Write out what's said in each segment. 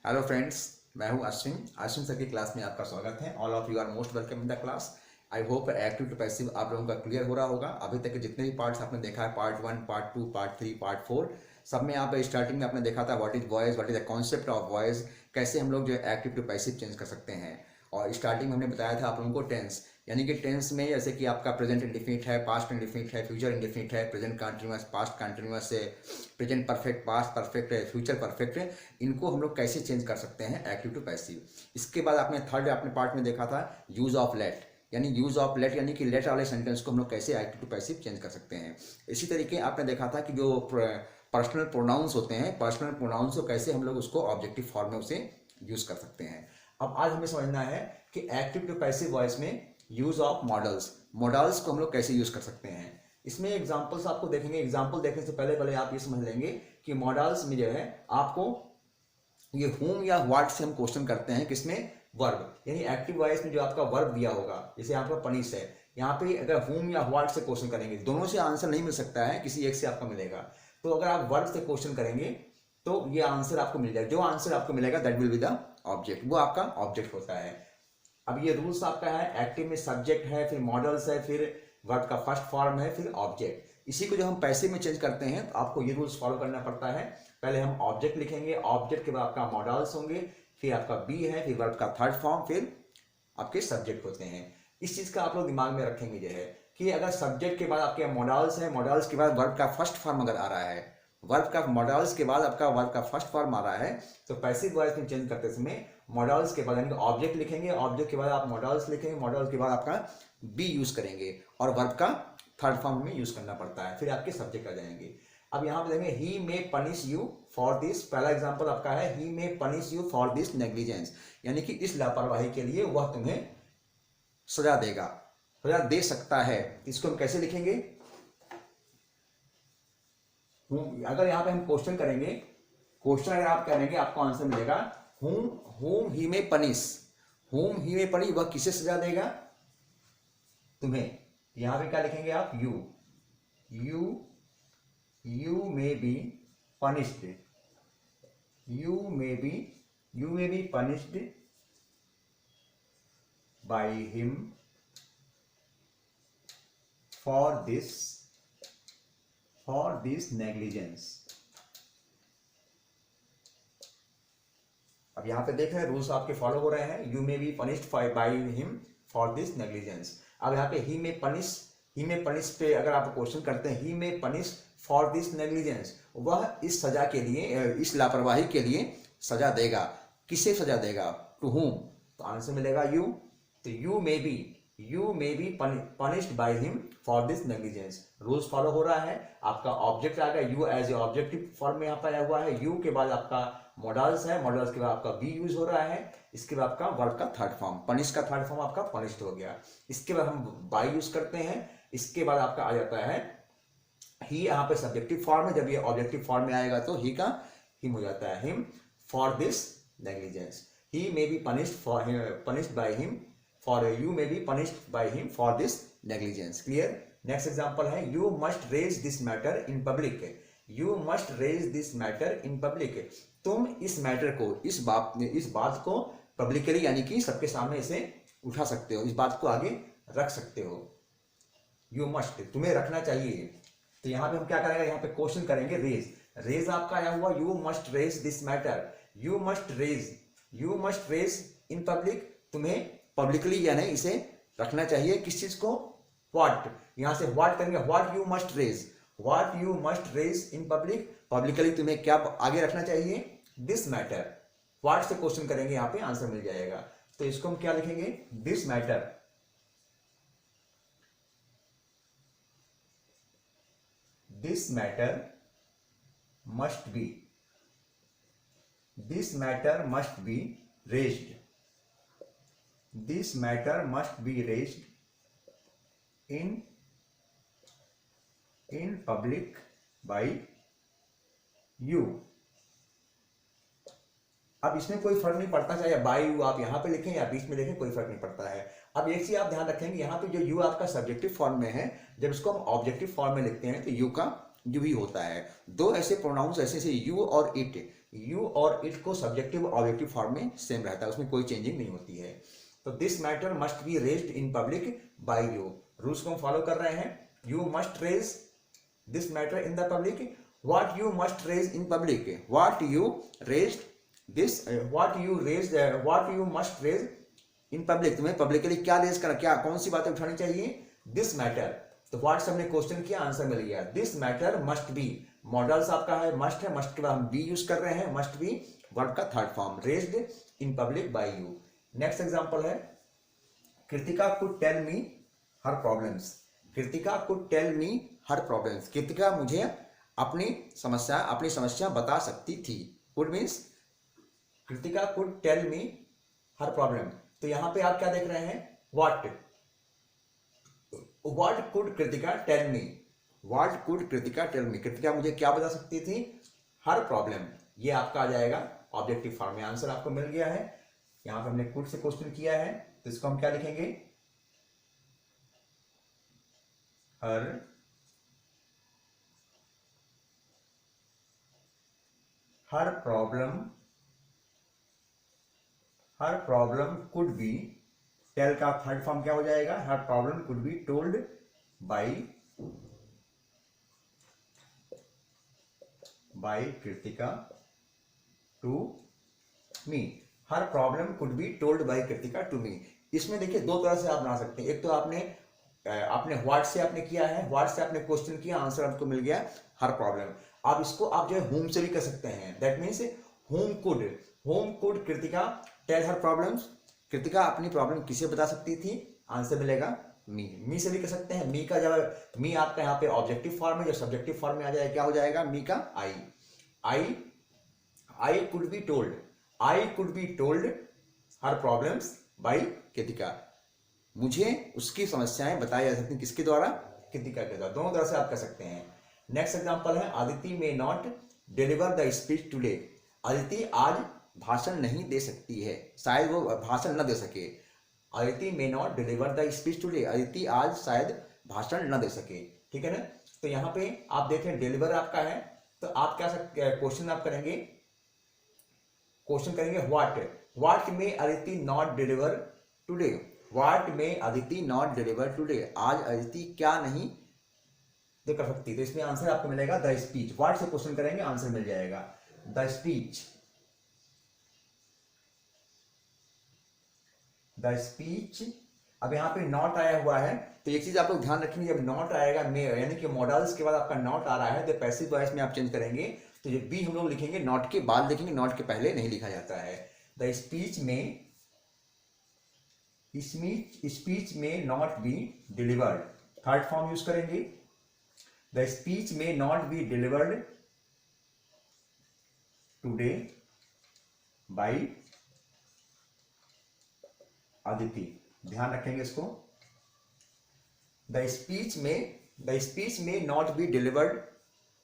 Hello friends, मैं हूं Ashwin. Ashwin sir की क्लास में आपका स्वागत है। All of you are most welcome in the class. I hope active to passive आप लोगों का क्लियर हो रहा होगा। अभी तक के जितने भी पार्ट्स आपने देखा है, पार्ट 1, पार्ट 2, पार्ट 3, पार्ट 4, सब में आप स्टार्टिंग में आपने देखा था what is voice, what is the concept of voice, कैसे हम लोग जो है एक्टिव टू पैसिव चेंज कर सकते हैं। और स्टार्टिंग में हमने बताया था आप लोगों को टेंस, यानी कि टेंस में जैसे कि आपका प्रेजेंट इंडेफिनिट है, पास्ट इंडेफिनिट है, फ्यूचर इंडेफिनिट है, प्रेजेंट कंटिन्यूअस, पास्ट कंटिन्यूअस है, प्रेजेंट परफेक्ट, पास्ट परफेक्ट है, फ्यूचर परफेक्ट है। इनको हम लोग कैसे चेंज कर सकते हैं एक्टिव टू पैसिव। इसके बाद आपने थर्ड आपने पार्ट में देखा था यूज ऑफ लेट, यानी यूज ऑफ लेट यानी कि लेट वाले सेंटेंस को हम लोग कैसे एक्टिव टू पैसिव चेंज कर सकते हैं। इसी तरीके आपने देखा था कि जो पर्सनल प्रोनाउंस होते हैं, पर्सनल प्रोनाउंस को कैसे हम लोग उसको ऑब्जेक्टिव फॉर्म में उसे यूज कर सकते हैं। अब आज हमें समझना है कि एक्टिव टू पैसिव वॉइस में यूज ऑफ मॉडल्स, मॉडल्स को हम लोग कैसे यूज कर सकते हैं। इसमें एग्जांपल्स आपको देखेंगे। एग्जांपल देखने से पहले आप ये समझ लेंगे कि मॉडल्स में जो है आपको ये हुम या व्हाट से हम क्वेश्चन करते हैं, किसमें, वर्ब, यानी एक्टिव वॉइस में जो आपका वर्ब दिया होगा, जैसे आपका पनिश है, यहाँ पे अगर हुम या व्हाट से क्वेश्चन करेंगे, दोनों से आंसर नहीं मिल सकता है, किसी एक से आपका मिलेगा। तो अगर आप वर्ब से क्वेश्चन करेंगे तो ये आंसर आपको मिल जाएगा। जो आंसर आपको मिलेगा that will be the object, वो आपका ऑब्जेक्ट होता है। अब ये रूल्स आपका है, एक्टिव में सब्जेक्ट है, फिर मॉडल्स है, फिर वर्ब का फर्स्ट फॉर्म है, फिर ऑब्जेक्ट। इसी को जब हम पैसिव में चेंज करते हैं तो आपको ये रूल्स फॉलो करना पड़ता है। पहले हम ऑब्जेक्ट लिखेंगे, ऑब्जेक्ट के बाद आपका मॉडल्स होंगे, फिर आपका बी है, फिर वर्ब का थर्ड फॉर्म, फिर आपके सब्जेक्ट होते हैं। इस चीज का आप लोग दिमाग में रखेंगे जो है कि अगर सब्जेक्ट के बाद आपके मॉडल्स है, मॉडल्स के बाद वर्ब का फर्स्ट फॉर्म अगर आ रहा है, वर्ब का मॉडल्स के बाद आपका वर्ब का फर्स्ट फॉर्म आ रहा है, तो पैसिव वॉइस में चेंज करते समय मॉडल्स के बाद यानी ऑब्जेक्ट लिखेंगे, ऑब्जेक्ट के बाद आप मॉडल्स लिखेंगे, मॉडल्स के बाद आपका बी यूज करेंगे और वर्ब का थर्ड फॉर्म में यूज करना पड़ता है, फिर आपके सब्जेक्ट आ जाएंगे। अब यहाँ पे देखेंगे he may punish you for this. पहला एग्जांपल आपका है he may punish you for this negligence, यानी कि इस लापरवाही के लिए वह तुम्हें सजा देगा, सजा दे सकता है। इसको हम कैसे लिखेंगे, अगर यहाँ पे हम क्वेश्चन करेंगे, क्वेश्चन अगर आप करेंगे आपको आंसर मिलेगा whom he may punish, whom he may punish, वह किसे सजा देगा, तुम्हें। यहां पे क्या लिखेंगे आप, you may be punished, you may be punished by him for this negligence। अब यहाँ पे देख रहे हैं रूल्स आपके फॉलो हो रहे हैं। You may be punished by him for this negligence. अब यहाँ पे ही में पनिश पे अगर आप क्वेश्चन करते हैं ही में पनिश फॉर दिस नेग्लिजेंस, वह इस सजा के लिए, इस लापरवाही के लिए सजा देगा। किसे सजा देगा, टू हुम, तो आंसर मिलेगा यू। तो you may be punished by him for this negligence. Rules follow हो रहा है। आपका ऑब्जेक्ट आ गया, you as a objective form में यहाँ पर आया हुआ है। यू के बाद आपका मॉडल्स है, मॉडल्स के बाद आपका बी यूज हो रहा है। इसके बाद आपका वर्ब का थर्ड फॉर्म, पनिश का थर्ड फॉर्म आपका पनिश्ड हो गया। इसके बाद हम बाय यूज करते हैं। इसके बाद आपका आ जाता है ही, यहाँ पे सब्जेक्टिव फॉर्म है। जब ये ऑब्जेक्टिव फॉर्म में आएगा तो ही का हिम हो जाता है, him for this negligence. He may be punished by him for, you may be punished by him for this negligence. Clear. Next example है you must raise this matter in public, you must raise this matter in public. तुम इस matter को, इस बात को publicly यानी कि सबके सामने इसे उठा सकते हो, इस बात को आगे रख सकते हो। यू मस्ट, तुम्हें रखना चाहिए। तो यहाँ पे हम क्या करेंगे, यहाँ पे क्वेश्चन करेंगे रेज। रेज आपका आया हुआ you must raise this matter, you must raise in public, तुम्हें पब्लिकली यानी इसे रखना चाहिए। किस चीज को, व्हाट, यहां से व्हाट करेंगे, what you must raise in public, publicly तुम्हें क्या आगे रखना चाहिए, दिस मैटर। व्हाट से क्वेश्चन करेंगे, यहाँ पे आंसर मिल जाएगा। तो इसको हम क्या लिखेंगे, this matter must be raised, this matter must be raised in public by you. अब इसमें कोई फर्क नहीं पड़ता, चाहे बाय यू आप यहाँ पे लिखें या बीच में लिखें, कोई फर्क नहीं पड़ता है। अब एक चीज आप ध्यान रखेंगे, यहाँ पे जो यू आपका सब्जेक्टिव फॉर्म में है, जब इसको हम ऑब्जेक्टिव फॉर्म में लिखते हैं तो यू का यू ही होता है। दो ऐसे प्रोनाउंस ऐसे यू और इट, यू और इट को सब्जेक्टिव ऑब्जेक्टिव फॉर्म में सेम रहता है, उसमें कोई चेंजिंग नहीं होती है। तो this matter must be raised in public by you, rules को हम फॉलो कर रहे हैं। You must raise this matter in the public, what you must raise in public, what you raised this, what you must raise in public, तुम्हें public के लिए क्या raise करना, क्या कौन सी बातें उठानी चाहिए, दिस मैटर। तो व्हाट से हमने क्वेश्चन किया, आंसर मिल गया, this matter must B, models आपका है मस्ट है, मस्ट के बाद हम बी यूज कर रहे हैं, मस्ट बी वर्ब का third form, raised in public by you. Next example है, Kritika could tell me her problems, Kritika could tell me her problems, Kritika मुझे अपनी समस्या बता सकती थी। Could means Kritika could tell me her problem, तो यहां पे आप क्या देख रहे हैं, what could Kritika tell me, what could Kritika tell me, Kritika मुझे क्या बता सकती थी, हर प्रॉब्लम, ये आपका आ जाएगा ऑब्जेक्टिव फॉर्म में। आंसर आपको मिल गया है। यहां पे हमने कुड से क्वेश्चन किया है, तो इसको हम क्या लिखेंगे, her problem could be, tell का थर्ड फॉर्म क्या हो जाएगा, her problem could be told by Kritika to me, her problem could be told by Kritika to me. इसमें देखिए दो तरह से आप बना सकते हैं, एक तो आपने व्हाट से आपने किया है, व्हाट से आपने क्वेश्चन किया, आंसर आपको मिल गया हर प्रॉब्लम। अब इसको आप जो है होम से भी कर सकते हैं, that means whom could Kritika tell her problems, Kritika अपनी प्रॉब्लम किसे बता सकती थी, आंसर मिलेगा मी से भी कर सकते हैं। मी का जब मी आपका यहाँ पे ऑब्जेक्टिव फॉर्म है, जो सब्जेक्टिव फॉर्म में आ जाए क्या हो जाएगा, मी का I could be told her problems bye Kritika, मुझे उसकी समस्याएं बताई जा सकती हैं, किसके द्वारा, कृतिका के द्वारा। दोनों तरह से आप कर सकते हैं। नेक्स्ट एग्जांपल है, Aditi may not deliver the speech today, Aditi आज भाषण नहीं दे सकती है, शायद वो भाषण न दे सके, Aditi may not deliver the speech today, Aditi आज शायद भाषण न दे सके, ठीक है ना। तो यहाँ पे आप देखें डिलीवर आपका है, तो आप क्या क्वेश्चन आप करेंगे, what may Aditi not deliver today, what may Aditi not deliver today, आज अदिति क्या नहीं तो कर सकती, तो इसमें आंसर आपको मिलेगा द स्पीच, व्हाट से क्वेश्चन करेंगे आंसर मिल जाएगा द स्पीच, अब यहाँ पे नॉट आया हुआ है, तो एक चीज आप लोग ध्यान रखेंगे, जब नॉट आएगा मे यानी कि मॉडल्स के बाद आपका नॉट आ रहा है, तो पैसिव वॉइस में आप चेंज करेंगे, तो जो बी हम लोग लिखेंगे नॉट के बाद लिखेंगे, नॉट के पहले नहीं लिखा जाता है। The speech may not be delivered, third form use करेंगे, the speech may not be delivered today by Aditi, ध्यान रखेंगे इसको, the speech may not be delivered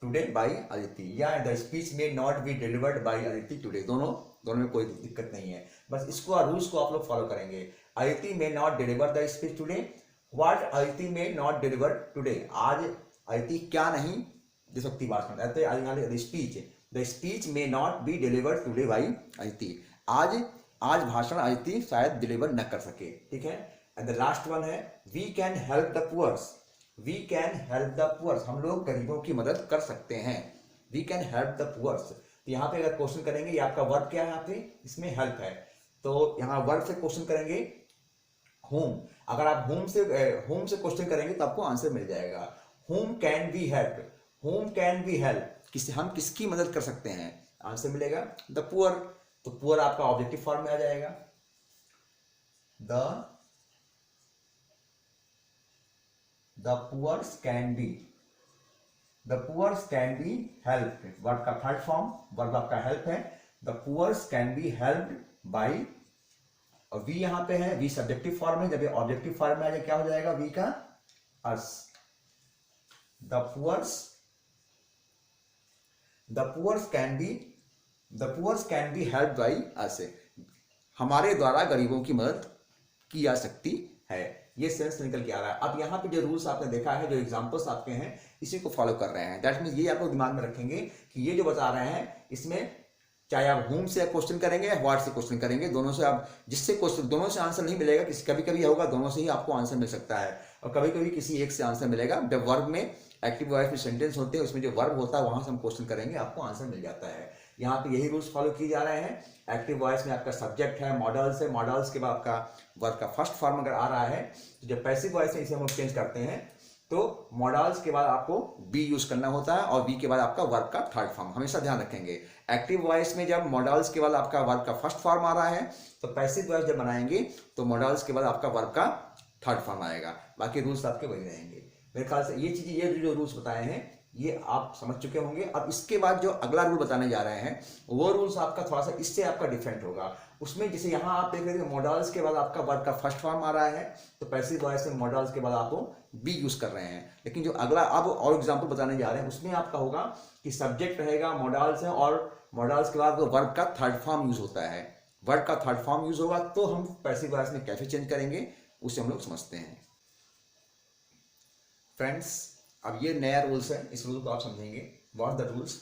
today by Aditi, या the speech may not be delivered by Aditi today, दोनों में कोई दिक्कत नहीं है, बस इसको रूल्स को आप लोग फॉलो करेंगे। अदिति में not deliver the speech today, what Aditi में नॉट डिलीवर टुडे, आज अदिति क्या नहीं दे सकती भाषण, speech may not be delivered today by Aditi, आज भाषण अदिति शायद डिलीवर न कर सके, ठीक है। एंड द लास्ट वन है, we can help the poors, हम लोग गरीबों की मदद कर सकते हैं, we can help the poors. तो यहाँ पे अगर क्वेश्चन करेंगे, ये आपका वर्ब क्या है, यहाँ पे इसमें हेल्प है, तो यहाँ वर्ब से क्वेश्चन करेंगे होम, अगर आप होम से क्वेश्चन करेंगे तो आपको आंसर मिल जाएगा, होम कैन बी हेल्प, हम किसकी मदद कर सकते हैं, आंसर मिलेगा द पुअर, तो पुअर आपका ऑब्जेक्टिव फॉर्म में आ जाएगा, the poors can be help, verb का थर्ड फॉर्म, वर्ब आपका हेल्प है, the poors can be helped by, और वी यहां पे है, वी सब्जेक्टिव फॉर्म है, जब ये ऑब्जेक्टिव फॉर्म में आ जाए क्या हो जाएगा, वी का us, the poors can be help by us, हमारे द्वारा गरीबों की मदद की जा सकती है, ये सेंस निकल के आ रहा है। अब यहाँ पे जो रूल्स आपने देखा है, जो एग्जांपल्स आपके हैं, इसी को फॉलो कर रहे हैं, दैट मीन्स ये आप लोग दिमाग में रखेंगे कि ये जो बता रहे हैं इसमें चाहे आप होम से क्वेश्चन करेंगे या व्हाट से क्वेश्चन करेंगे, दोनों से आप जिससे क्वेश्चन, दोनों से आंसर नहीं मिलेगा, किसी कभी कभी होगा दोनों से ही आपको आंसर मिल सकता है, और कभी कभी किसी एक से आंसर मिलेगा। जब वर्ब में एक्टिव वॉइस में सेंटेंस होते हैं, उसमें जो वर्ब होता है वहां से हम क्वेश्चन करेंगे, आपको आंसर मिल जाता है। यहाँ पे यही रूल्स फॉलो किए जा रहे हैं। एक्टिव वॉइस में आपका सब्जेक्ट है, मॉडल्स है, मॉडल्स के बाद आपका वर्ब का फर्स्ट फॉर्म अगर आ रहा है, तो जब पैसिव वॉइस में इसे हम लोग चेंज करते हैं तो मॉडल्स के बाद आपको बी यूज करना होता है, और बी के बाद आपका वर्ब का थर्ड फॉर्म, हमेशा ध्यान रखेंगे। एक्टिव वॉइस में जब मॉडल्स के बाद आपका वर्ब का फर्स्ट फॉर्म आ रहा है, तो पैसिव वॉइस जब बनाएंगे तो मॉडल्स के बाद आपका वर्ब का थर्ड फॉर्म आएगा। बाकी रूल्स आपके वही रहेंगे। मेरे ख्याल से ये चीजें, ये जो रूल्स बताए हैं ये आप समझ चुके होंगे। अब इसके बाद जो अगला रूल बताने जा रहे हैं वो रूल्स आपका थोड़ा सा इससे आपका डिफरेंट होगा। उसमें जैसे यहाँ आप देख रहे हैं मॉडल्स के बाद आपका वर्ब का फर्स्ट फॉर्म आ रहा है, तो पैसिव वॉइस में मॉडल्स के बाद आप बी यूज कर रहे हैं। लेकिन जो अगला अब और एग्जाम्पल बताने जा रहे हैं उसमें आपका होगा कि सब्जेक्ट रहेगा, मॉडल्स है, और मॉडल्स के बाद वर्ब का थर्ड फॉर्म यूज होता है। वर्ब का थर्ड फॉर्म यूज होगा तो हम पैसिव वॉइस में कैसे चेंज करेंगे उसे हम लोग समझते हैं। फ्रेंड्स, अब ये नया रूल्स है, इस रूल को आप समझेंगे। व्हाट द रूल्स,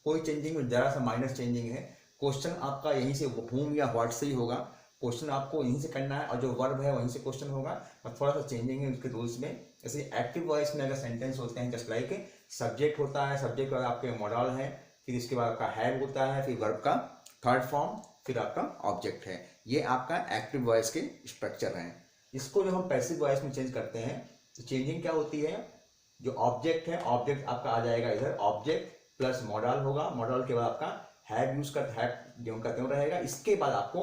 कोई चेंजिंग में जरा सा माइनस चेंजिंग है। क्वेश्चन आपका यहीं से होम या व्हाट से ही होगा, क्वेश्चन आपको यहीं से करना है, और जो वर्ब है वहीं से क्वेश्चन होगा, और थोड़ा सा चेंजिंग है उसके रूल्स में। जैसे एक्टिव वॉइस में अगर सेंटेंस होते हैं जस्ट लाइक सब्जेक्ट होता है, सब्जेक्ट के बाद आपके मॉडल है, फिर इसके बाद आपका हैव होता है, फिर वर्ब का थर्ड फॉर्म, फिर आपका ऑब्जेक्ट है। ये आपका एक्टिव वॉइस के स्ट्रक्चर हैं। इसको जब हम पैसिव वॉइस में चेंज करते हैं तो चेंजिंग क्या होती है, जो ऑब्जेक्ट है, ऑब्जेक्ट आपका आ जाएगा इधर, ऑब्जेक्ट प्लस मॉडल होगा, मॉडल के बाद आपका हैव यूज कर, हैव जो क्यों रहेगा, इसके बाद आपको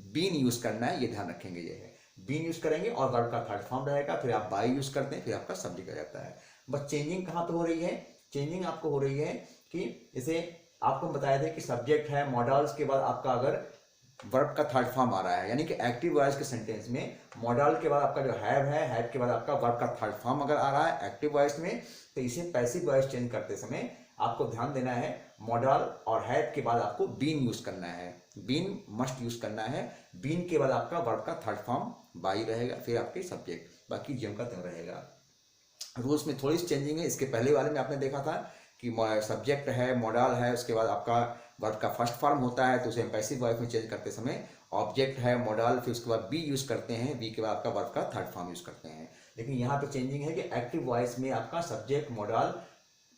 बीन यूज करना है, ये ध्यान रखेंगे। ये है बीन यूज करेंगे और वर्ब का थर्ड फॉर्म रहेगा, फिर आप बाय यूज करते हैं, फिर आपका सब्जेक्ट आ जाता है। बस चेंजिंग कहाँ पे हो रही है, चेंजिंग आपको हो रही है कि जैसे आपको बताया था कि सब्जेक्ट है, मॉडल्स के बाद आपका अगर वर्ब का थर्ड फॉर्म आ रहा है, यानी कि एक्टिव वॉइस के सेंटेंस में मॉडल के बाद आपका जो हैव है, हैव के बाद आपका वर्ब का थर्ड फॉर्म अगर आ रहा है एक्टिव वॉइस में, तो इसे पैसिव वॉइस चेंज करते समय आपको ध्यान देना है, मॉडल और हैव के बाद आपको बीन यूज करना है, बीन मस्ट यूज करना है। बीन के बाद आपका वर्ब का थर्ड फॉर्म बाई रहेगा, फिर आपके सब्जेक्ट, बाकी ज्यों का त्यों रहेगा। रूल्स में थोड़ी सी चेंजिंग है। इसके पहले वाले में आपने देखा था कि सब्जेक्ट है, मॉडल है, उसके बाद आपका वर्ब का फर्स्ट फॉर्म होता है, तो उसे हम पैसिव वॉइस में चेंज करते समय ऑब्जेक्ट है, मॉडल, फिर उसके बाद बी यूज करते हैं, बी के बाद आपका वर्ब का थर्ड फॉर्म यूज करते हैं। लेकिन यहाँ पे चेंजिंग है कि एक्टिव वॉइस में आपका सब्जेक्ट, मॉडल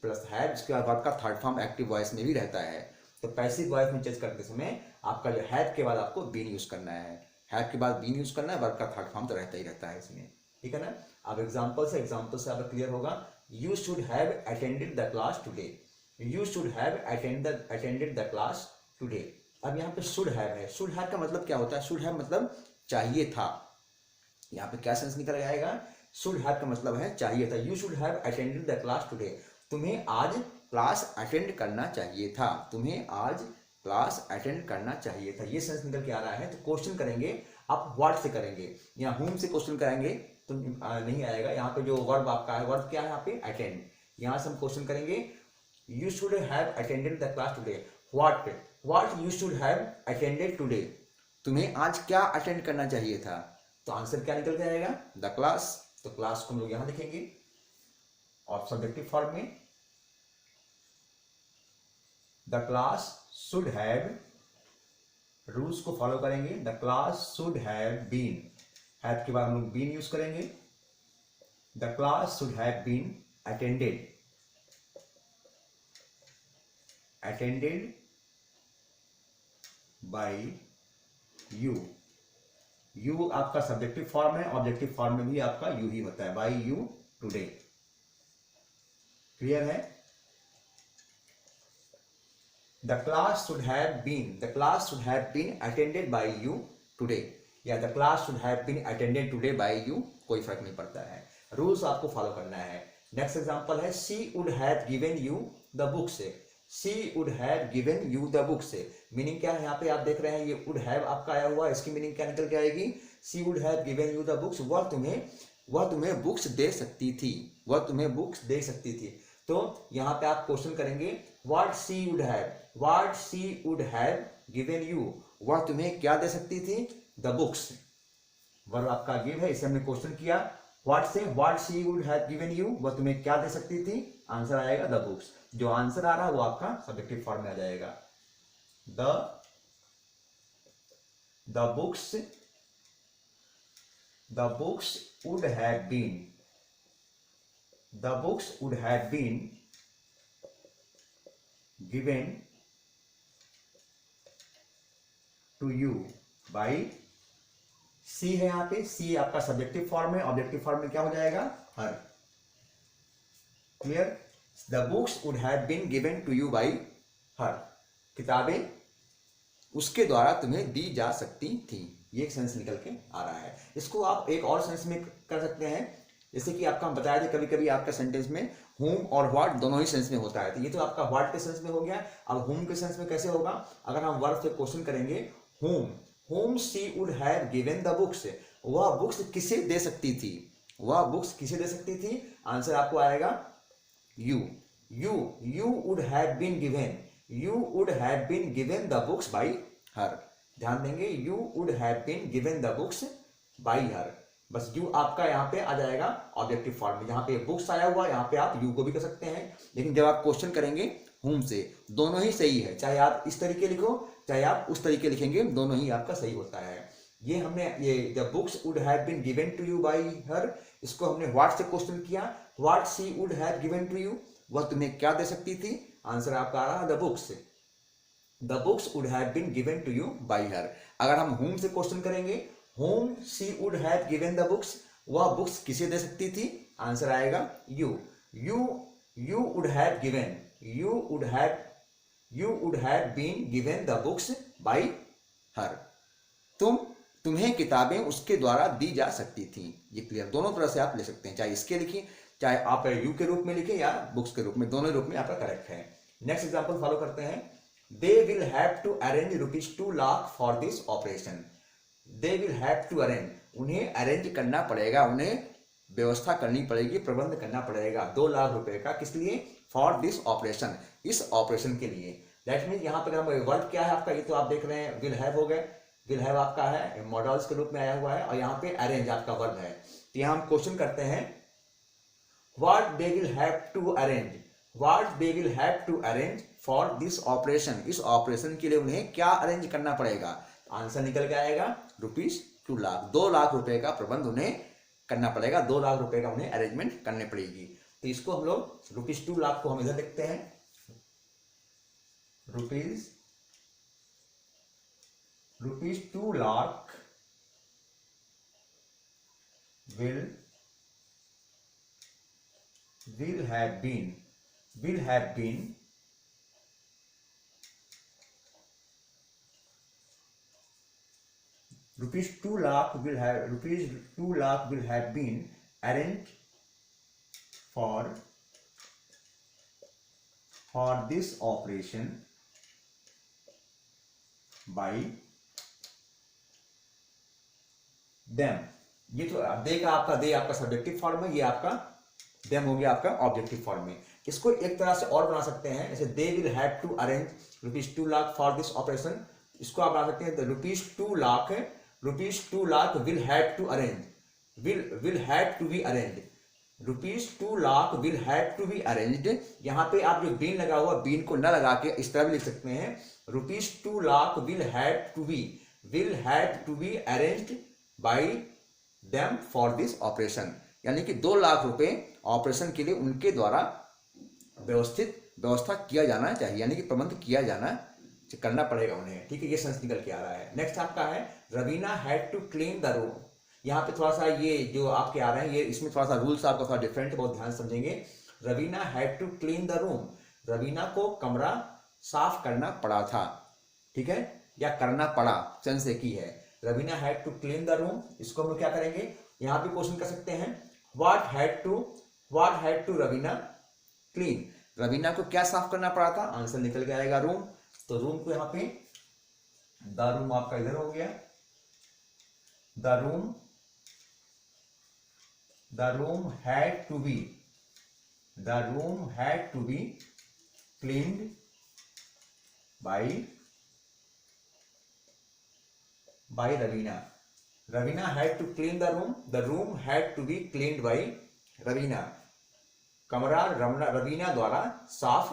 प्लस है, उसके बाद वर्ब का थर्ड फॉर्म एक्टिव वॉइस में भी रहता है। तो पैसिव वॉइस में चेंज करते समय आपका जो हैव के बाद आपको बीन यूज करना है, हैव के बाद बीन यूज करना है, वर्ब का थर्ड फॉर्म तो रहता ही रहता है इसमें, ठीक है ना। अब एग्जाम्पल से आपको क्लियर होगा। You should have attended the class today, you should have attended the class today. अब यहाँ पे शुड हैव है, शुड हैव का मतलब क्या होता है, शुड हैव मतलब चाहिए था। यहाँ पे क्या सेंस निकल आएगा, शुड हैव का मतलब है चाहिए था। You should have attended the class today, तुम्हें आज क्लास अटेंड करना चाहिए था, तुम्हें आज क्लास अटेंड करना चाहिए था, ये सेंस निकल के आ रहा है। तो क्वेश्चन करेंगे आप व्हाट से करेंगे, या होम से क्वेश्चन करेंगे तो नहीं आएगा। यहाँ पे जो वर्ब आपका है, वर्ब क्या है यहाँ पे, अटेंड। यहाँ से हम क्वेश्चन करेंगे you should have attended the class today, what you should have attended today, तुम्हें आज क्या अटेंड करना चाहिए था। तो आंसर क्या निकल के आएगा, द क्लास। तो क्लास को हम लोग यहां लिखेंगे और सब्जेक्टिव फॉर्म में, the class should have, rules को फॉलो करेंगे, the class should have been, have के बाद हम लोग बीन यूज करेंगे, the class should have been attended by you. You आपका सब्जेक्टिव फॉर्म है, ऑब्जेक्टिव फॉर्म में भी आपका यू ही होता है, बाय यू टुडे। क्लियर है। The class should have been attended by you today, या the class should have been attended today bye you, कोई फर्क नहीं पड़ता है, रूल्स आपको फॉलो करना है। नेक्स्ट एग्जांपल है she would have given you the book से, she would have given you the book से, मीनिंग क्या है, यहाँ पे आप देख रहे हैं ये वुड हैव आपका आया हुआ है, इसकी मीनिंग क्या निकल के आएगी, she would have given you the books, वह तुम्हें बुक्स दे सकती थी, वह तुम्हें बुक्स दे सकती थी। तो यहाँ पे आप क्वेश्चन करेंगे what she would have given you, वह तुम्हें क्या दे सकती थी, द बुक्स। वर्ब आपका गिव है, इसे हमने क्वेश्चन किया व्हाट से, what she would have given you, वह तुम्हें क्या दे सकती थी, आंसर आएगा द बुक्स। जो आंसर आ रहा है वो आपका सब्जेक्टिव फॉर्म में आ जाएगा। the books would have been given to you by सी है, यहाँ पे सी आपका सब्जेक्टिव फॉर्म है, ऑब्जेक्टिव फॉर्म में क्या हो जाएगा, her. Clear? The books would have been given to you by her, किताबें उसके द्वारा तुम्हें दी जा सकती थी। ये एक सेंस निकल के आ रहा है। इसको आप एक और सेंस में कर सकते हैं, जैसे कि आपका हम बताया था कभी कभी आपका सेंटेंस में whom और what दोनों ही सेंस में होता है। तो ये तो आपका what के सेंस में हो गया। अब whom के सेंस में कैसे होगा, अगर हम वर्ब से क्वेश्चन करेंगे whom she would have given the books, वह बुक्स किसे दे सकती थी, वह बुक्स किसे दे सकती थी, आंसर आपको आएगा you would have been given the books by her। ध्यान देंगे, you would have been given the books by her, बस यू आपका यहाँ पे आ जाएगा ऑब्जेक्टिव फॉर्म में। यहाँ पे बुक्स आया हुआ, यहाँ पे आप यू को भी कर सकते हैं, लेकिन जब आप क्वेश्चन करेंगे होम से, दोनों ही सही है, चाहे आप इस तरीके लिखो चाहे आप उस तरीके लिखेंगे, दोनों ही आपका सही होता है। ये हमने ये the books would have been given to you by her, इसको हमने व्हाट से क्वेश्चन किया, what she would have given to you, वह तुम्हें क्या दे सकती थी, आंसर आपका आ रहा the books would have been given to you by her. अगर हम होम से क्वेश्चन करेंगे whom she would have given the books, वह बुक्स किसे दे सकती थी, आंसर आएगा you would have been given the books by her, तुम्हें किताबें उसके द्वारा दी जा सकती थी। ये क्लियर, दोनों तरह से आप ले सकते हैं, चाहे इसके लिखिए चाहे आप यू के रूप में लिखें या बुक्स के रूप में, दोनों रूप में आपका करेक्ट है। नेक्स्ट एग्जांपल फॉलो करते हैं। they will have to arrange ₹2 lakh for this operation, they will have to arrange, उन्हें अरेंज करना पड़ेगा, उन्हें व्यवस्था करनी पड़ेगी, प्रबंध करना पड़ेगा 2 लाख रुपए का, किस लिए, फॉर दिस ऑपरेशन, इस ऑपरेशन के लिए। दैट मीन यहाँ पर वर्ड क्या है आपका, ये तो आप देख रहे हैं विल हैव हो गए, विल हैव आपका है मॉडल्स के रूप में आया हुआ है, और यहाँ पे अरेंज आपका वर्ब है। तो यहाँ हम क्वेश्चन करते हैं what they will have to arrange for this operation, इस ऑपरेशन के लिए उन्हें क्या अरेंज करना पड़ेगा, आंसर निकल के आएगा ₹2 लाख, 2 लाख रुपए का प्रबंध उन्हें करना पड़ेगा, 2 लाख रुपए का उन्हें अरेंजमेंट करने पड़ेगी। तो इसको हम लोग ₹2 लाख को हम इधर लिखते हैं, ₹2 lakh will have been ₹2 lakh will have been arranged for this operation by them। ये तो दे आपका सब्जेक्टिव फॉर्म है, ये आपका देम हो गया आपका ऑब्जेक्टिव फॉर्म में। इसको एक तरह से और बना सकते हैं, जैसे they will have to arrange ₹2 lakh for this operation, इसको आप बना सकते हैं ₹2 lakh will have to arrange, will have to be arranged, ₹2 lakh will have to be arranged। यहाँ पे आप जो बीन लगा हुआ, बीन को न लगा के इस तरह भी लिख सकते हैं, ₹2 lakh will have to be arranged by them for this operation, यानी कि 2 लाख रुपए ऑपरेशन के लिए उनके द्वारा व्यवस्था किया जाना चाहिए, यानी कि प्रबंध किया जाना करना पड़ेगा उन्हें। ठीक है, ये सेंस निकल के आ रहा है। नेक्स्ट आपका है Raveena had to clean the room. यहाँ पे थोड़ा सा ये जो आपके आ रहे हैं, ये इसमें थोड़ा सा रूल्स आपका थोड़ा डिफरेंट है, बहुत ध्यान समझेंगे। Raveena had to clean the room, Raveena को कमरा साफ करना पड़ा था, ठीक है, या करना पड़ा, सेंस से की है। Raveena had to clean the room, इसको हम लोग क्या करेंगे, यहाँ पे क्वेश्चन कर सकते हैं what had to Raveena clean, Raveena को क्या साफ करना पड़ा था, आंसर निकल के आएगा रूम। तो रूम को यहाँ पे द रूम आपका इधर हो गया, the room had to be cleaned by Raveena had to clean the room had to be cleaned by Raveena, कमरा रवीना द्वारा साफ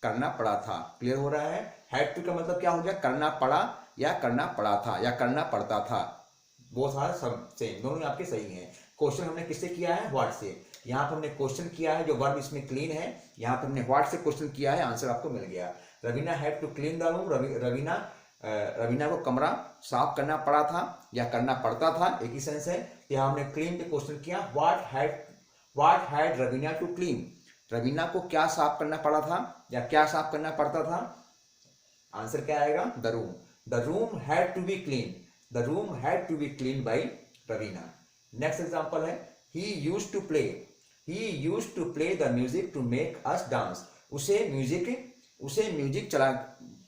करना पड़ा था। क्लियर हो रहा है? हैड टू का मतलब क्या हो गया? करना पड़ा या करना पड़ा था या करना पड़ता था, वो सारा सब सेम, दोनों आपके सही हैं। क्वेश्चन हमने किससे किया है? व्हाट से। यहाँ पर हमने क्वेश्चन किया है, जो वर्ब इसमें क्लीन है, यहाँ पर हमने व्हाट से क्वेश्चन किया है, आंसर आपको मिल गया। Raveena had to clean the room, Raveena को कमरा साफ करना पड़ा था या करना पड़ता था, एक ही सेंस है। यहाँ हमने क्लीन पे क्वेश्चन किया, what had Raveena to clean, Raveena को क्या साफ करना पड़ा था या क्या साफ करना पड़ता था, आंसर क्या आएगा? The room. The room had to be clean, the room had to be clean by Raveena. Next example है, he used to play the music to make us dance, उसे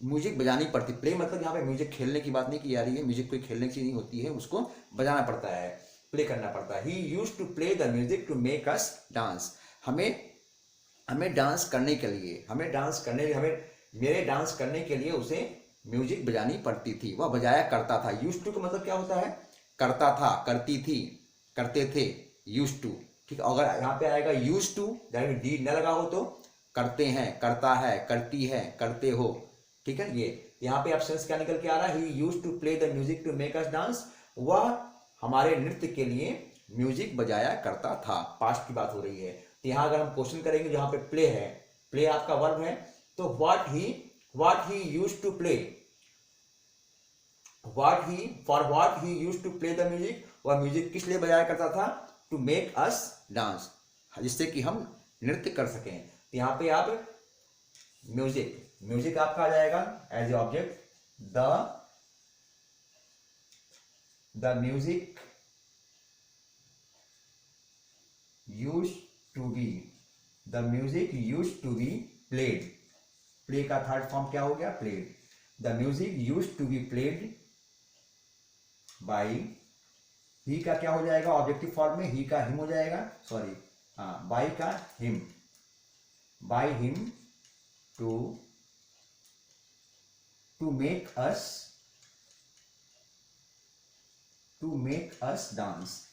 म्यूजिक बजानी पड़ती। प्ले मतलब यहाँ पे म्यूजिक खेलने की बात नहीं की जा रही है, म्यूजिक कोई खेलने की चीज नहीं होती है, उसको बजाना पड़ता है, प्ले करना पड़ता है। He used to play the music to make us dance, हमें डांस करने के लिए, मेरे डांस करने के लिए उसे म्यूजिक बजानी पड़ती थी, वह बजाया करता था। यूज्ड टू का मतलब क्या होता है? करता था, करती थी, करते थे, यूज्ड टू। ठीक है, अगर यहाँ पे आएगा यूज्ड टू, डी न लगा हो तो करते हैं, करता है, करती है, करते हो। ठीक है, ये यहाँ पे ऑप्शन क्या निकल के आ रहा है? He used to play the music to make us dance, वह हमारे नृत्य के लिए म्यूजिक बजाया करता था। पास्ट की बात हो रही है। तो यहाँ अगर हम क्वेश्चन करेंगे, जहाँ पे प्ले है, प्ले आपका वर्ब है, तो what he used to play, for what he used to play the music, वह म्यूजिक किस लिए बजाया करता था? टू मेक अस डांस, जिससे कि हम नृत्य कर सकें। तो यहाँ पे आप म्यूजिक आपका आ जाएगा as a object, the music used to be played, play का थर्ड फॉर्म क्या हो गया? Played. The music used to be played by, he का क्या हो जाएगा? ऑब्जेक्टिव फॉर्म में ही का हिम हो जाएगा, सॉरी, हाँ, बाई का him, by him to make us dance.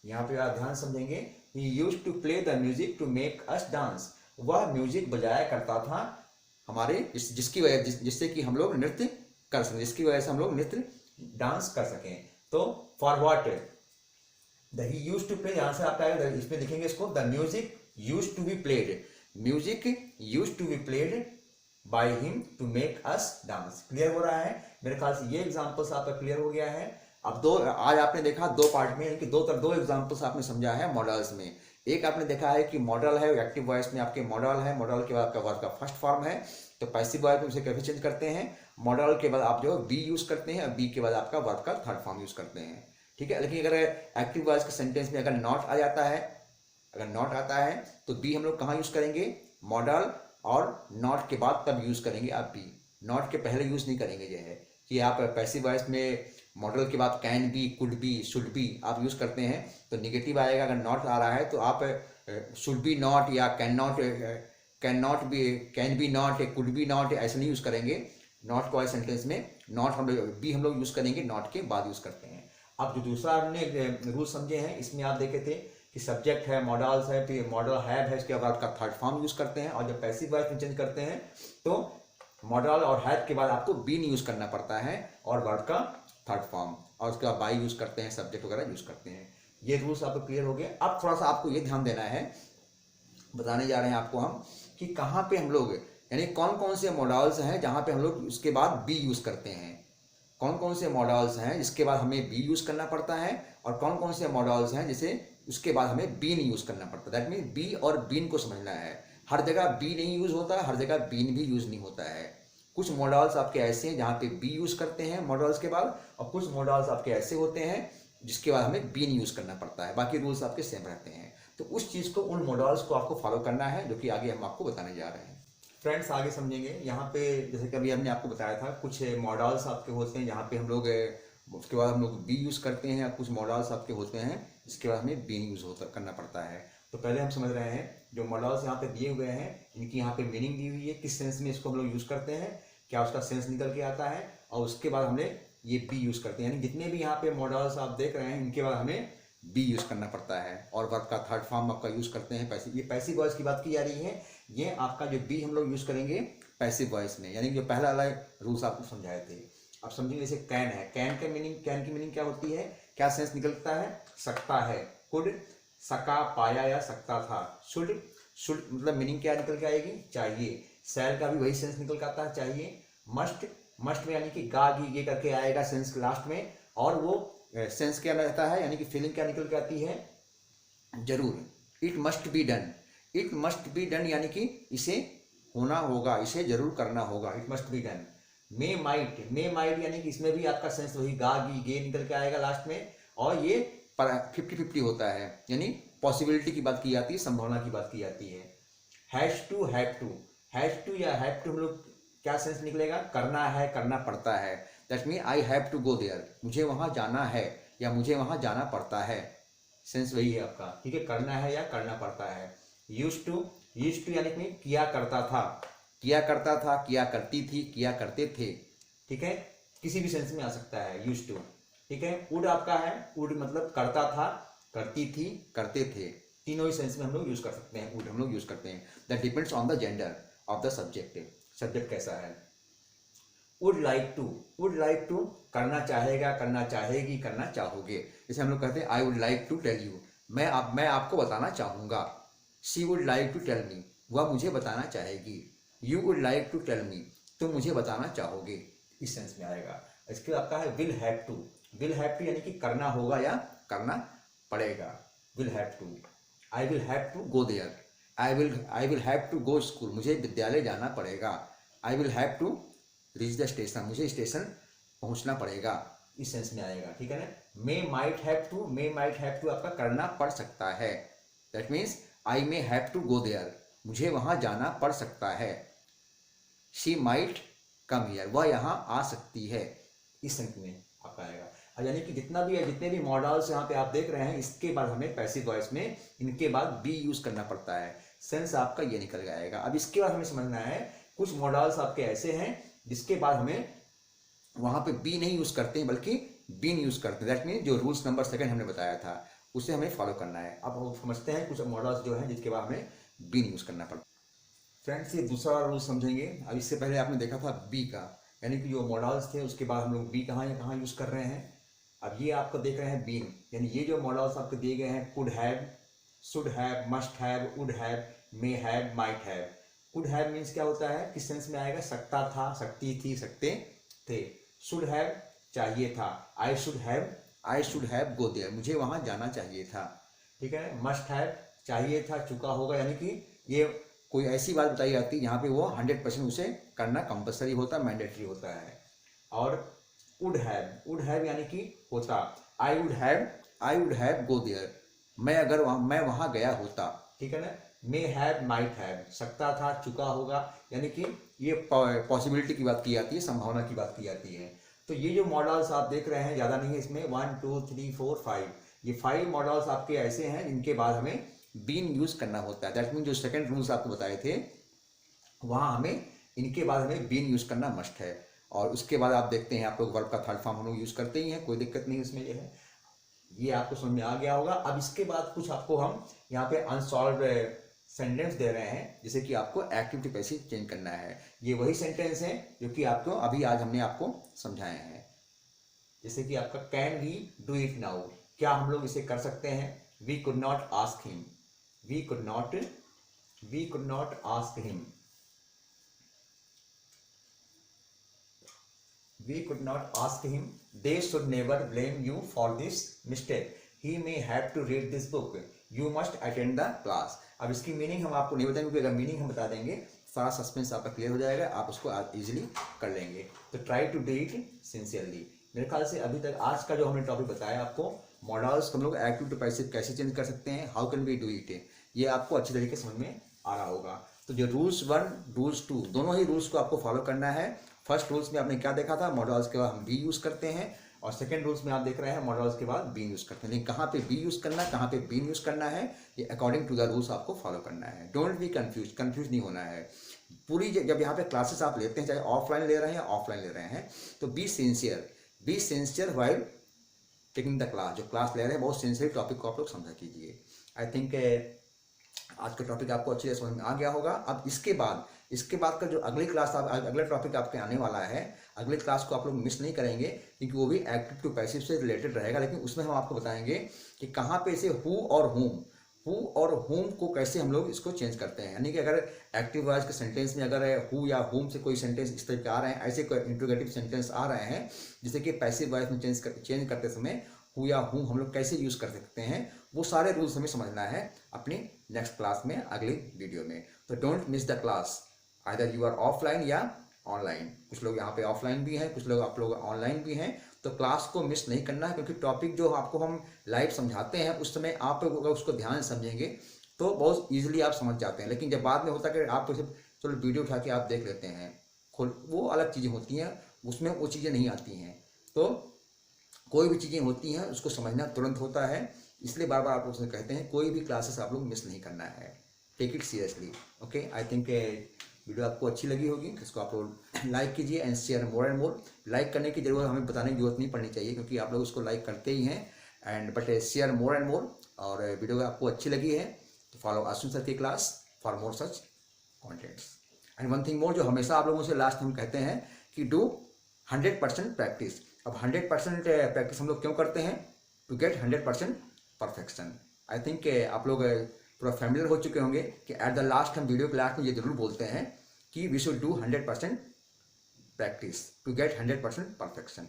यहाँ पे आप ध्यान समझेंगे, he used to play the music to make us dance, वह म्यूजिक बजाया करता था हमारे जिससे कि हम लोग नृत्य कर सकें, जिसकी वजह से हम लोग नृत्य डांस कर सकें। तो for what he used to play, यहाँ से आपका आएगा, इसमें लिखेंगे इसको, the music used to be played, music used to be played by him to make us dance. Clear हो रहा है? मेरे ख्याल से ये एग्जांपल्स आपका क्लियर हो गया है। अब आज आपने देखा दो पार्ट में कि दो एग्जांपल्स आपने समझा है मॉडल्स में। एक आपने देखा है कि मॉडल है, एक्टिव वॉइस में आपके मॉडल है, मॉडल के बाद आपका वर्ब का फर्स्ट फॉर्म है, तो पैसिव वॉइस में उसे कैसे चेंज करते हैं, मॉडल के बाद आप जो बी यूज करते हैं और बी के बाद आपका वर्ब का थर्ड फॉर्म यूज करते हैं। ठीक है, लेकिन अगर एक्टिव वॉइस के सेंटेंस में अगर नॉट आ जाता है, अगर नॉट आता है तो बी हम लोग कहाँ यूज करेंगे? मॉडल, और नॉट के बाद तब यूज करेंगे आप बी, नॉट के पहले यूज नहीं करेंगे। जो है कि आप पैसिव वॉइस में मॉडल के बाद can be, could be, should be आप यूज करते हैं तो निगेटिव आएगा। अगर नॉट आ रहा है तो आप शुड बी नॉट या can be not, could be not ऐसे नहीं यूज करेंगे। नॉट को सेंटेंस में नॉट हम लोग यूज करेंगे, नॉट के बाद यूज करते हैं। अब जो दूसरा हमने रूल समझे हैं, इसमें आप देखे थे कि सब्जेक्ट है, मॉडल्स है, फिर मॉडल हैव है, इसके बाद का थर्ड फॉर्म यूज करते हैं। और जब पैसिव वॉइस में चेंज करते हैं तो मॉडल और हैव के बाद आपको बीन यूज करना पड़ता है और वर्ब का थर्ड फॉर्म, और उसके बाद बाई यूज करते हैं, सब्जेक्ट वगैरह यूज करते हैं। ये रूल्स आपको क्लियर हो गए। अब थोड़ा सा आपको ये ध्यान देना है, बताने जा रहे हैं आपको हम कि कहाँ पे हम लोग, यानी कौन कौन से मॉडल्स हैं जहाँ पे हम लोग उसके बाद बी यूज करते हैं, कौन कौन से मॉडल्स हैं जिसके बाद हमें बी यूज करना पड़ता है, और कौन कौन से मॉडल्स हैं जिसे उसके बाद हमें बीन यूज करना पड़ता है। दैट मीन बी और बीन को समझना है। हर जगह बी नहीं यूज होता है, हर जगह बीन भी यूज नहीं होता है। कुछ मॉडल्स आपके ऐसे हैं जहाँ पे बी यूज करते हैं मॉडल्स के बाद, और कुछ मॉडल्स आपके ऐसे होते हैं जिसके बाद हमें बीन यूज करना पड़ता है। बाकी रूल्स आपके सेम रहते हैं। तो उस चीज़ को, उन मॉडल्स को आपको फॉलो करना है, जो कि आगे हम आपको बताने जा रहे हैं। फ्रेंड्स आगे समझेंगे। यहाँ पे जैसे कि अभी हमने आपको बताया था, कुछ मॉडल्स आपके होते हैं जहाँ पे हम लोग उसके बाद हम लोग बी यूज़ करते हैं, या कुछ मॉडल्स आपके होते हैं जिसके बाद हमें बीन यूज़ करना पड़ता है। तो पहले हम समझ रहे हैं जो मॉडल्स यहाँ पे दिए हुए हैं, इनकी यहाँ पे मीनिंग दी हुई है, किस सेंस में इसको हम लोग यूज़ करते हैं, क्या उसका सेंस निकल के आता है, और उसके बाद हमने ये बी यूज़ करते हैं। यानी जितने भी यहाँ पे मॉडल्स आप देख रहे हैं, इनके बाद हमें बी यूज़ करना पड़ता है, और वर्ब का थर्ड फॉर्म आपका यूज़ करते हैं पैसिव। ये पैसिव वॉइस की बात की जा रही है। ये आपका जो बी हम लोग यूज़ करेंगे पैसिव वॉइस में, यानी कि जो पहला वाला रूल्स आपको समझाए थे। अब समझिए जैसे कैन है, कैन की मीनिंग क्या होती है, क्या सेंस निकलता है, सकता है, कुड, सका, पाया या सकता था। शुड मतलब मीनिंग क्या निकल के आएगी, चाहिए। शैल का भी वही सेंस निकल के आता है, चाहिए। मस्ट में यानी कि गा गी ये करके आएगा सेंस लास्ट में, और वो सेंस क्या रहता है, यानी कि फीलिंग क्या निकल के आती है, जरूर। It must be done, it must be done यानी कि इसे होना होगा, इसे जरूर करना होगा, it must be done. May might यानी कि इसमें भी आपका सेंस वही गा गी गे निकल के आएगा लास्ट में, और ये 50-50 होता है, यानी पॉसिबिलिटी की बात की जाती है, संभावना की बात की जाती है। हैज टू या हैव टू हम लोग क्या सेंस निकलेगा, करना है, करना पड़ता है। That mean I have to go there, मुझे वहां जाना है या मुझे वहां जाना पड़ता है, सेंस वही है आपका, ठीक है, करना है या करना पड़ता है। यूज टू यानी कि किया करता था, किया करता था, किया करती थी, किया करते थे, ठीक है, किसी भी सेंस में आ सकता है यूज टू, ठीक है। वुड आपका है, वुड मतलब करता था, करती थी, करते थे, तीनों ही सेंस में हम लोग यूज कर सकते हैं, वुड हम लोग यूज करते हैं। That depends on the gender of the subject, subject कैसा है। वुड लाइक टू करना चाहेगा, करना चाहेगी, करना चाहोगे। जैसे हम लोग कहते हैं I would like to tell you, मैं आपको बताना चाहूँगा। She would like to tell me, वह मुझे बताना चाहेगी। You would like to tell me, तुम मुझे बताना चाहोगे, इस सेंस में आएगा। इसके बाद आपका है विल हैव टू यानी कि करना होगा या करना पड़ेगा, will have to. I will have to go there, I will have to go school, मुझे विद्यालय जाना पड़ेगा। I will have to reach the station, मुझे स्टेशन पहुंचना पड़ेगा, इस सेंस में आएगा, ठीक है ना। मे माइट हैव टू आपका करना पड़ सकता है, that means I may have to go there, मुझे वहां जाना पड़ सकता है। शी माइट कम हियर, वह यहाँ आ सकती है, इस सेंस में आपका आएगा। यानी कि जितने भी मॉडल्स यहाँ पे आप देख रहे हैं, इसके बाद हमें पैसिव वॉइस में इनके बाद बी यूज करना पड़ता है, सेंस आपका ये निकल जाएगा। अब इसके बाद हमें समझना है कुछ मॉडल्स आपके ऐसे हैं जिसके बाद हमें वहां पे बी नहीं यूज करते हैं बल्कि बीन यूज करते हैं। दैट मीन जो रूल्स नंबर 2 हमने बताया था उसे हमें फॉलो करना है। अब हम समझते हैं कुछ मॉडल्स जो हैं जिसके बाद हमें बीन यूज करना पड़ता है। फ्रेंड्स ये दूसरा रूल समझेंगे। अब इससे पहले आपने देखा था बी का, यानी कि जो मॉडल्स थे उसके बाद हम लोग बी कहाँ यूज कर रहे हैं। अब ये आपको देख रहे हैं बीन, यानी ये जो मॉडल्स आपको दिए गए हैं, could have, should have, must have, would have, may have, might have. Could have means क्या होता है, किस सेंस में आएगा, सकता था, सकती थी, सकते थे। शुड हैव चाहिए था, I should have go there, मुझे वहां जाना चाहिए था, ठीक है। मस्ट हैव चाहिए था, चुका होगा, यानी कि ये कोई ऐसी बात बताई जाती है जहाँ पे वो 100% उसे करना कंपलसरी होता है, मैंडेटरी होता है। और वुड हैव यानी कि होता, I would have go there, मैं वहां गया होता, ठीक है ना। मे हैव, माइट हैव, सकता था, चुका होगा, यानी कि ये पॉसिबिलिटी की बात की जाती है, संभावना की बात की जाती है। तो ये जो मॉडल्स आप देख रहे हैं ज़्यादा नहीं है, इसमें 1 2 3 4 5, ये 5 मॉडल्स आपके ऐसे हैं जिनके बाद हमें बीन यूज करना होता है। दैट मीन जो सेकंड रूल्स आपको बताए थे वहाँ हमें इनके बाद हमें बीन यूज करना मस्ट है। और उसके बाद आप देखते हैं आप लोग वर्ब का थर्ड फॉर्म हम लोग यूज करते ही हैं, कोई दिक्कत नहीं इसमें, ये है, ये आपको समझ में आ गया होगा। अब इसके बाद कुछ आपको हम यहाँ पे अनसॉल्व सेंटेंस दे रहे हैं, जैसे कि आपको एक्टिव टू पैसिव चेंज करना है। ये वही सेंटेंस है जो कि आपको अभी आज हमने आपको समझाए हैं। जैसे कि आपका can we do it now, क्या हम लोग इसे कर सकते हैं। We could not ask him, we could not ask him, we could not ask him, they should never blame you for this mistake, he may have to read this book, you must attend the class। अब इसकी meaning हम आपको नहीं बताएंगे, क्योंकि अगर meaning हम बता देंगे सारा सस्पेंस आपका क्लियर हो जाएगा, आप उसको इजीली कर लेंगे। तो try to do it sincerely. मेरे ख्याल से अभी तक आज का जो हमने टॉपिक बताया आपको, मॉडल्स हम लोग एक्टिव टू पैसिव कैसे चेंज कर सकते हैं, how can we do it, ये आपको अच्छी तरीके से समझ में आ रहा होगा। तो जो रूल्स 1 रूल्स 2 दोनों ही रूल्स को आपको फॉलो करना है। फर्स्ट रूल्स में आपने क्या देखा था, मॉडल्स के बाद हम बी यूज करते हैं, और सेकंड रूल्स में आप देख रहे हैं मॉडल्स के बाद बी यूज करते हैं। लेकिन कहाँ पे बी यूज करना है, कहाँ पे बी यूज करना है, ये अकॉर्डिंग टू द रूल्स आपको फॉलो करना है। डोंट बी कंफ्यूज नहीं होना है। पूरी जब यहाँ पे क्लासेस आप लेते हैं, चाहे ऑफलाइन ले रहे हैं या ऑफलाइन ले रहे हैं, तो be sincere while taking the class, जो क्लास ले रहे हैं बहुत सेंसिटिव टॉपिक को आप लोग समझा कीजिए। आई थिंक आज का टॉपिक आपको अच्छी तरह समझ में आ गया होगा। अब इसके बाद का जो अगली क्लास अगला टॉपिक आपके आने वाला है, अगली क्लास को आप लोग मिस नहीं करेंगे क्योंकि वो भी एक्टिव टू पैसिव से रिलेटेड रहेगा। लेकिन उसमें हम आपको बताएंगे कि कहाँ पे से हु और होम को कैसे हम लोग इसको चेंज करते हैं। यानी कि अगर एक्टिव वॉइस के सेंटेंस में अगर हु या होम से कोई सेंटेंस इस तरह के आ रहे हैं, ऐसे कोई इंट्रोगेटिव सेंटेंस आ रहे हैं जिसे कि पैसिव वॉइस में चेंज करते समय हु या होम हम लोग कैसे यूज़ कर सकते हैं, वो सारे रूल्स हमें समझना है अपनी नेक्स्ट क्लास में, अगली वीडियो में। तो don't miss the class, either you are offline या ऑनलाइन। कुछ लोग यहाँ पे ऑफलाइन भी हैं, कुछ लोग आप लोग ऑनलाइन भी हैं। तो क्लास को मिस नहीं करना है क्योंकि टॉपिक जो आपको हम लाइव समझाते हैं उस समय आप अगर उसको ध्यान से समझेंगे तो बहुत ईजिली आप समझ जाते हैं। लेकिन जब बाद में होता है कि आप सिर्फ चलो वीडियो उठा के आप देख लेते हैं, वो अलग चीज़ें होती हैं, उसमें वो चीज़ें नहीं आती हैं। तो कोई भी चीज़ें होती हैं उसको समझना तुरंत होता है, इसलिए बार बार आप लोग से कहते हैं कोई भी क्लासेस आप लोग मिस नहीं करना है। Take it seriously. Okay, I think video आपको अच्छी लगी होगी, इसको आप लोग लाइक कीजिए and share more and more. Like करने की जरूरत हमें बताने की जरूरत नहीं पड़नी चाहिए क्योंकि आप लोग उसको लाइक करते ही हैं, and but share more and मोर। और वीडियो आपको अच्छी लगी है तो फॉलो आशुन सर की class for more such contents. And one thing more, जो हमेशा आप लोगों से लास्ट हम कहते हैं कि डू 100% प्रैक्टिस। अब 100% प्रैक्टिस हम लोग क्यों करते हैं? To get 100% perfection. I think आप लोग पूरा फैमिलियर हो चुके होंगे कि एट द लास्ट हम वीडियो के लास्ट में ये जरूर बोलते हैं कि we should do 100% practice to get 100% perfection.